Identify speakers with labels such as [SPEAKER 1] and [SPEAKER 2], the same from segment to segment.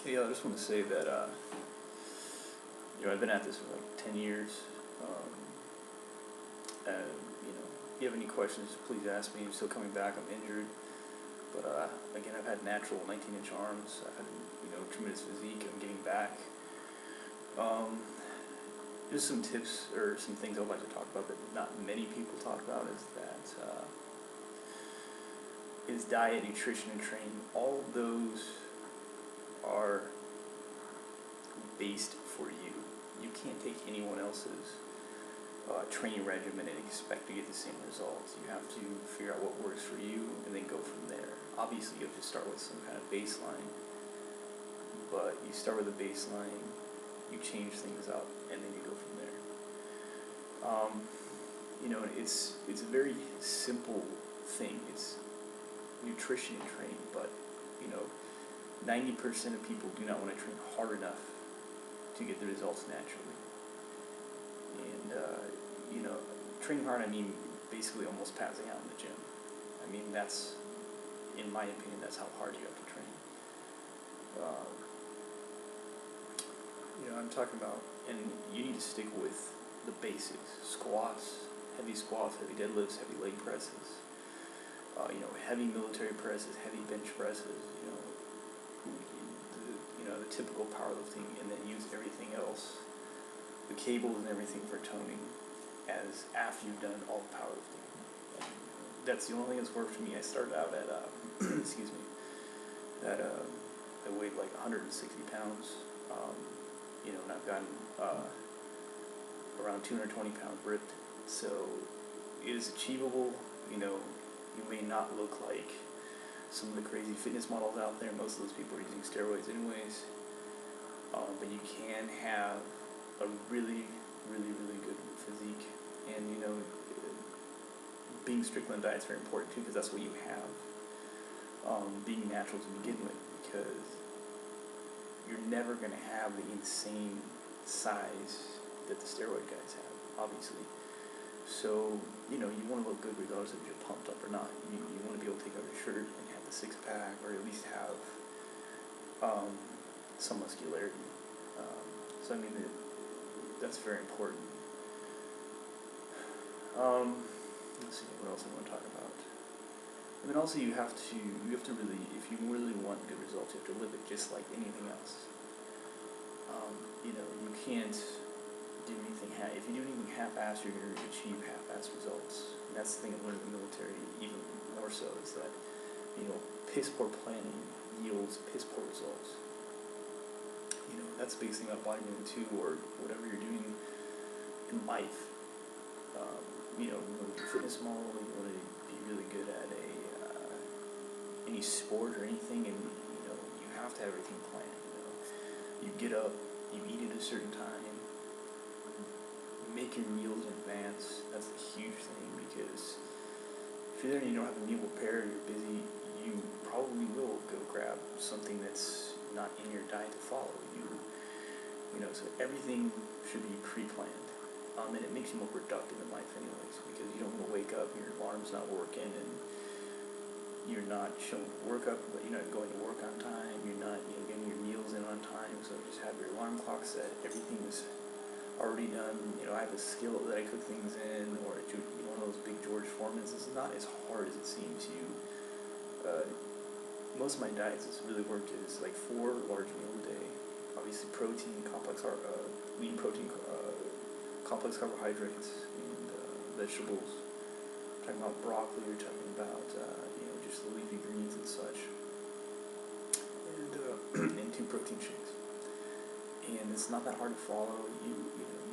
[SPEAKER 1] Yeah, I just want to say that I've been at this for like 10 years. Um, and if you have any questions, please ask me. I'm still coming back. I'm injured, but again, I've had natural 19-inch arms. I've had tremendous physique. I'm getting back. Just some tips or some things I'd like to talk about that not many people talk about is diet, nutrition, and training. All of those are based for you. You can't take anyone else's training regimen and expect to get the same results. You have to figure out what works for you and then go from there. Obviously, you have to start with some kind of baseline, but you start with a baseline, you change things up, and then you go from there. It's a very simple thing. It's nutrition and training, but 90% of people do not want to train hard enough to get the results naturally. And training hard, I mean basically almost passing out in the gym. I mean, that's, in my opinion, that's how hard you have to train. I'm talking about, and you need to stick with the basics: squats, heavy deadlifts, heavy leg presses, heavy military presses, heavy bench presses, the typical powerlifting, and then use everything else, the cables and everything for toning, as after you've done all the powerlifting. And that's the only thing that's worked for me. I started out at, excuse me, I weighed like 160 pounds, and I've gotten around 220 pounds ripped. So it is achievable. You may not look like some of the crazy fitness models out there. Most of those people are using steroids anyways. But you can have a really, really, really good physique. And, being strict on diet is very important too, because that's what you have. Being natural to begin with, because you're never going to have the insane size that the steroid guys have, obviously. So, you want to look good regardless if you're pumped up or not. You want to be able to take off your shirt and have the six-pack, or at least have some muscularity. So, I mean, that's very important. Let's see, what else I want to talk about. And then also you have to really, if you really want good results, you have to live it just like anything else. You can't do anything, if you do anything half-assed, you're going to achieve half-assed results. And that's the thing I've learned in the military even more so, is that, piss-poor planning yields piss-poor results. That's basing on bodybuilding too, or whatever you're doing in life. You want to be a fitness model, you want to be really good at any sport or anything, and you have to have everything planned. You get up, you eat at a certain time, make your meals in advance. That's a huge thing, because if you're there and you don't have a meal prepared, you're busy, you probably will go grab something that's not in your diet to follow. So everything should be pre-planned. And it makes you more productive in life anyways, because you don't want to wake up and your alarm's not working, and you're not showing work up, but you're not going to work on time, you're not getting your meals in on time. So just have your alarm clock set, everything is already done. I have a skillet that I cook things in, or one of those big George Foremans. It's not as hard as it seems. Most of my diets has really worked is like 4 large meals a day. Obviously protein, lean protein, complex carbohydrates, and vegetables. We're talking about broccoli, we're talking about just the leafy greens and such, and 2 protein shakes. And it's not that hard to follow. You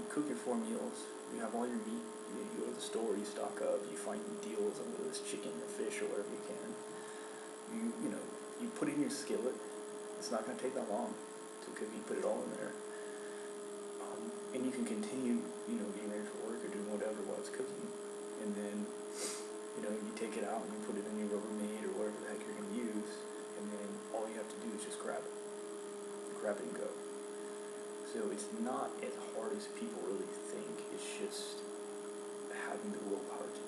[SPEAKER 1] cook your 4 meals. You have all your meat. You go to the store, you stock up, you find deals on whether it's chicken or fish or whatever you can. You put it in your skillet. It's not going to take that long to cook. You put it all in there, and you can continue, getting ready for work or doing whatever while it's cooking. And then, you take it out and you put it in your Rubbermaid or whatever the heck you're going to use, and then all you have to do is just grab it and go. So it's not as hard as people really think. It's just having the willpower to